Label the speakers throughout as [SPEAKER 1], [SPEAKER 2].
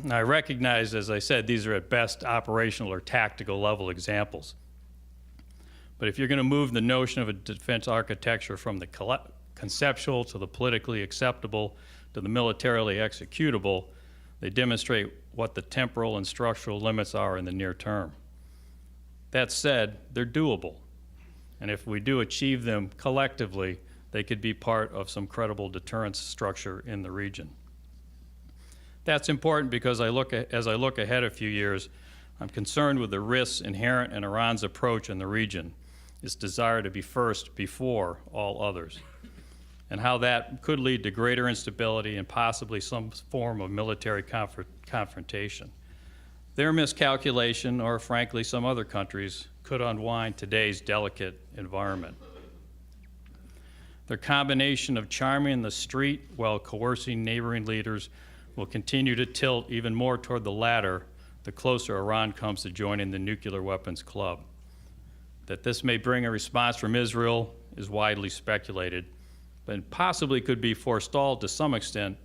[SPEAKER 1] I recognize, as I said, these are at best operational or tactical level examples. But if you're going to move the notion of a defense architecture from the conceptual to the politically acceptable to the militarily executable, they demonstrate what the temporal and structural limits are in the near term. That said, they're doable. And if we do achieve them collectively, they could be part of some credible deterrence structure in the region. That's important because as I look ahead a few years, I'm concerned with the risks inherent in Iran's approach in the region, its desire to be first before all others, and how that could lead to greater instability and possibly some form of military confrontation. Their miscalculation, or frankly some other countries, could unwind today's delicate environment. Their combination of charming the street while coercing neighboring leaders will continue to tilt even more toward the latter the closer Iran comes to joining the nuclear weapons club. That this may bring a response from Israel is widely speculated, but possibly could be forestalled to some extent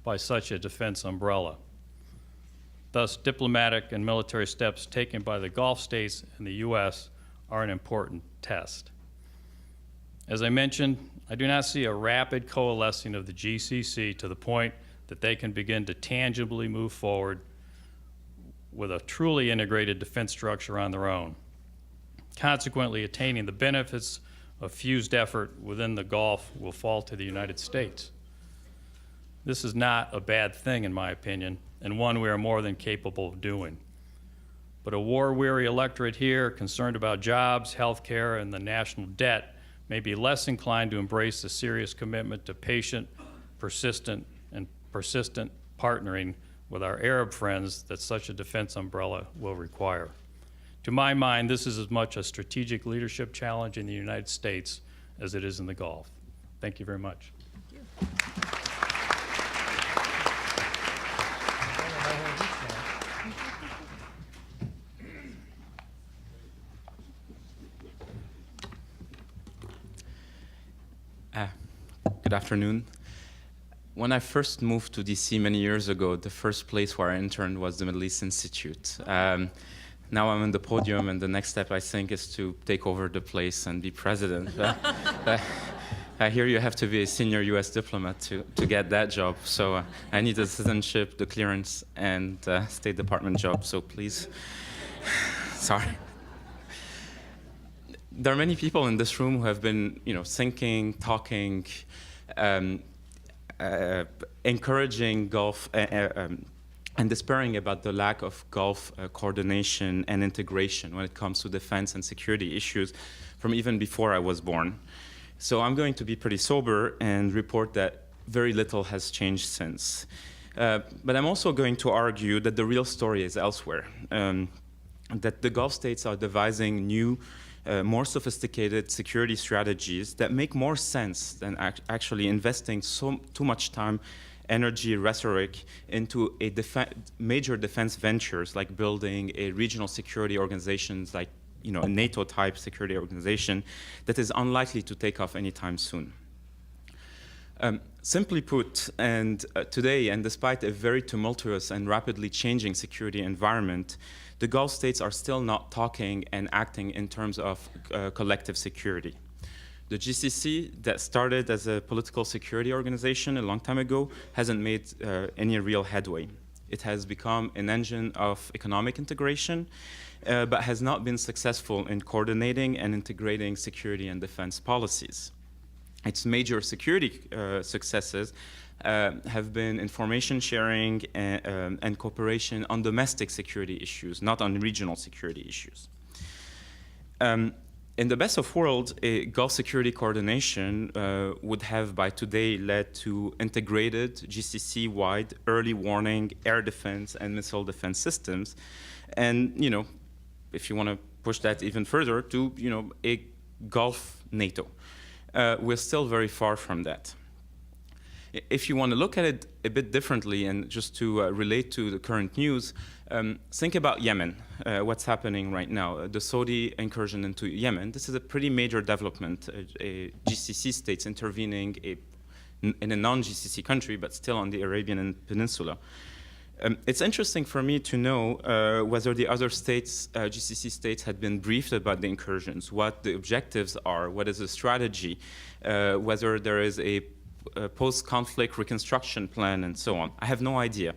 [SPEAKER 1] by such a defense umbrella. Thus, diplomatic and military steps taken by the Gulf states and the U.S. are an important test. As I mentioned, I do not see a rapid coalescing of the GCC to the point that they can begin to tangibly move forward with a truly integrated defense structure on their own. Consequently, attaining the benefits of fused effort within the Gulf will fall to the United States. This is not a bad thing, in my opinion, and one we are more than capable of doing. But a war-weary electorate here, concerned about jobs, health care, and the national debt, may be less inclined to embrace the serious commitment to patient, persistent partnering with our Arab friends that such a defense umbrella will require. To my mind, this is as much a strategic leadership challenge in the United States as it is in the Gulf. Thank you very much.
[SPEAKER 2] Good afternoon. When I first moved to DC many years ago, the first place where I interned was the Middle East Institute. Now I'm on the podium, and the next step, I think, is to take over the place and be president. I hear you have to be a senior U.S. diplomat to get that job, so I need the citizenship, the clearance, and State Department job, so please. Sorry. There are many people in this room who have been, thinking, talking, encouraging Gulf and despairing about the lack of Gulf coordination and integration when it comes to defense and security issues from even before I was born. So I'm going to be pretty sober and report that very little has changed since. But I'm also going to argue that the real story is elsewhere, that the Gulf states are devising new, more sophisticated security strategies that make more sense than actually investing too much time, energy, rhetoric into major defense ventures like building a regional security organizations like a NATO-type security organization that is unlikely to take off anytime soon. Simply put, today, and despite a very tumultuous and rapidly changing security environment, the Gulf states are still not talking and acting in terms of collective security. The GCC, that started as a political security organization a long time ago, hasn't made any real headway. It has become an engine of economic integration, but has not been successful in coordinating and integrating security and defense policies. Its major security successes have been information sharing and cooperation on domestic security issues, not on regional security issues. In the best of worlds, a Gulf security coordination would have by today led to integrated GCC-wide early warning air defense and missile defense systems. And, if you want to push that even further, to, a Gulf NATO. We're still very far from that. If you want to look at it a bit differently and just to relate to the current news, think about Yemen, what's happening right now, the Saudi incursion into Yemen. This is a pretty major development, a GCC states intervening in a non-GCC country, but still on the Arabian Peninsula. It's interesting for me to know whether the other states, GCC states, had been briefed about the incursions, what the objectives are, what is the strategy, whether there is a post-conflict reconstruction plan, and so on. I have no idea.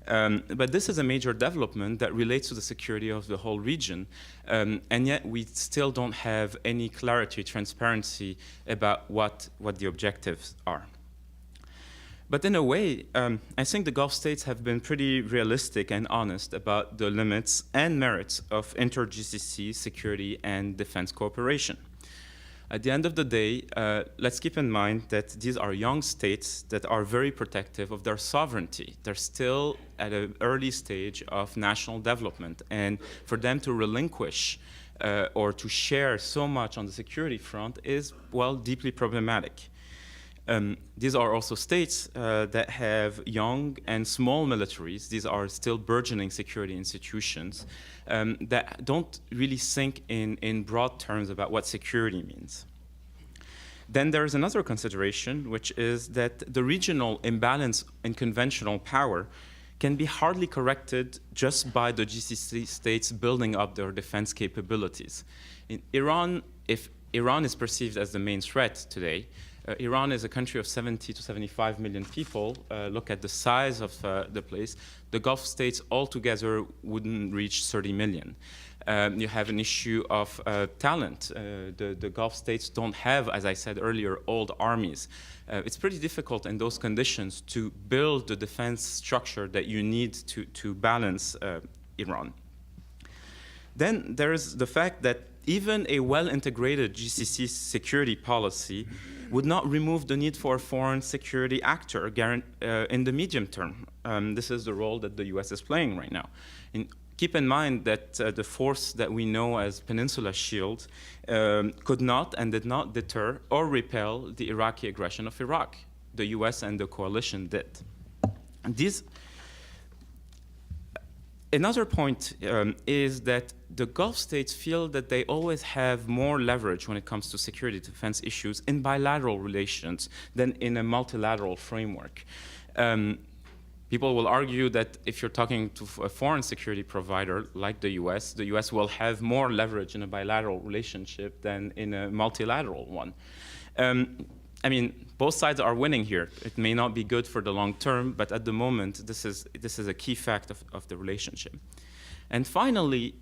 [SPEAKER 2] But this is a major development that relates to the security of the whole region, and yet we still don't have any clarity, transparency about what the objectives are. But in a way, I think the Gulf states have been pretty realistic and honest about the limits and merits of inter-GCC security and defense cooperation. At the end of the day, let's keep in mind that these are young states that are very protective of their sovereignty. They're still at an early stage of national development, and for them to relinquish or to share so much on the security front is, well, deeply problematic. These are also states that have young and small militaries. These are still burgeoning security institutions that don't really think in broad terms about what security means. Then there is another consideration, which is that the regional imbalance in conventional power can be hardly corrected just by the GCC states building up their defense capabilities. In Iran, if Iran is perceived as the main threat today, Iran is a country of 70 to 75 million people. Look at the size of the place. The Gulf states altogether wouldn't reach 30 million. You have an issue of talent. The Gulf states don't have, as I said earlier, old armies. It's pretty difficult in those conditions to build the defense structure that you need to balance Iran. Then there is the fact that even a well-integrated GCC security policy would not remove the need for a foreign security actor in the medium term. This is the role that the US is playing right now. Keep in mind that the force that we know as Peninsula Shield could not and did not deter or repel the Iraqi aggression of Iraq. The US and the coalition did. Another point is that the Gulf states feel that they always have more leverage when it comes to security defense issues in bilateral relations than in a multilateral framework. People will argue that if you're talking to a foreign security provider like the US will have more leverage in a bilateral relationship than in a multilateral one. I mean, both sides are winning here. It may not be good for the long term, but at the moment, this is a key fact of the relationship. And finally,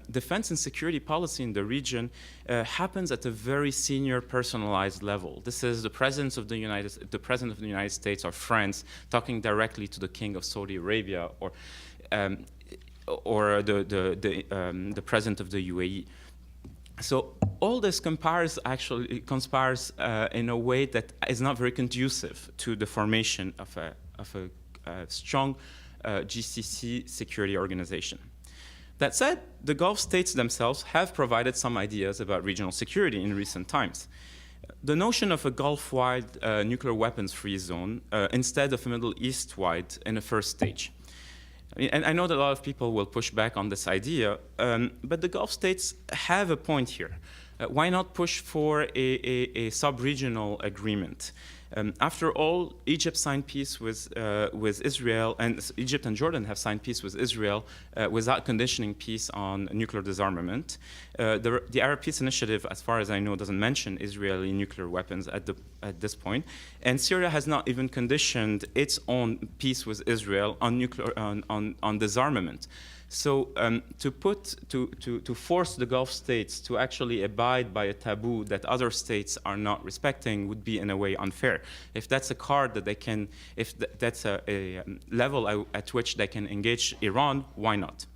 [SPEAKER 2] defense and security policy in the region happens at a very senior, personalized level. This is the President of the United States or France talking directly to the King of Saudi Arabia or the President of the UAE. So all this conspires in a way that is not very conducive to the formation of a strong GCC security organization. That said, the Gulf states themselves have provided some ideas about regional security in recent times. The notion of a Gulf-wide nuclear weapons-free zone instead of a Middle East-wide in a first stage. And I know that a lot of people will push back on this idea, but the Gulf states have a point here. Why not push for a sub-regional agreement? After all, Egypt signed peace with Israel, and Egypt and Jordan have signed peace with Israel without conditioning peace on nuclear disarmament. The Arab Peace Initiative, as far as I know, doesn't mention Israeli nuclear weapons at this point, and Syria has not even conditioned its own peace with Israel on disarmament. So to force the Gulf states to actually abide by a taboo that other states are not respecting would be in a way unfair. If that's a card that they can, if that's a level at which they can engage Iran, why not?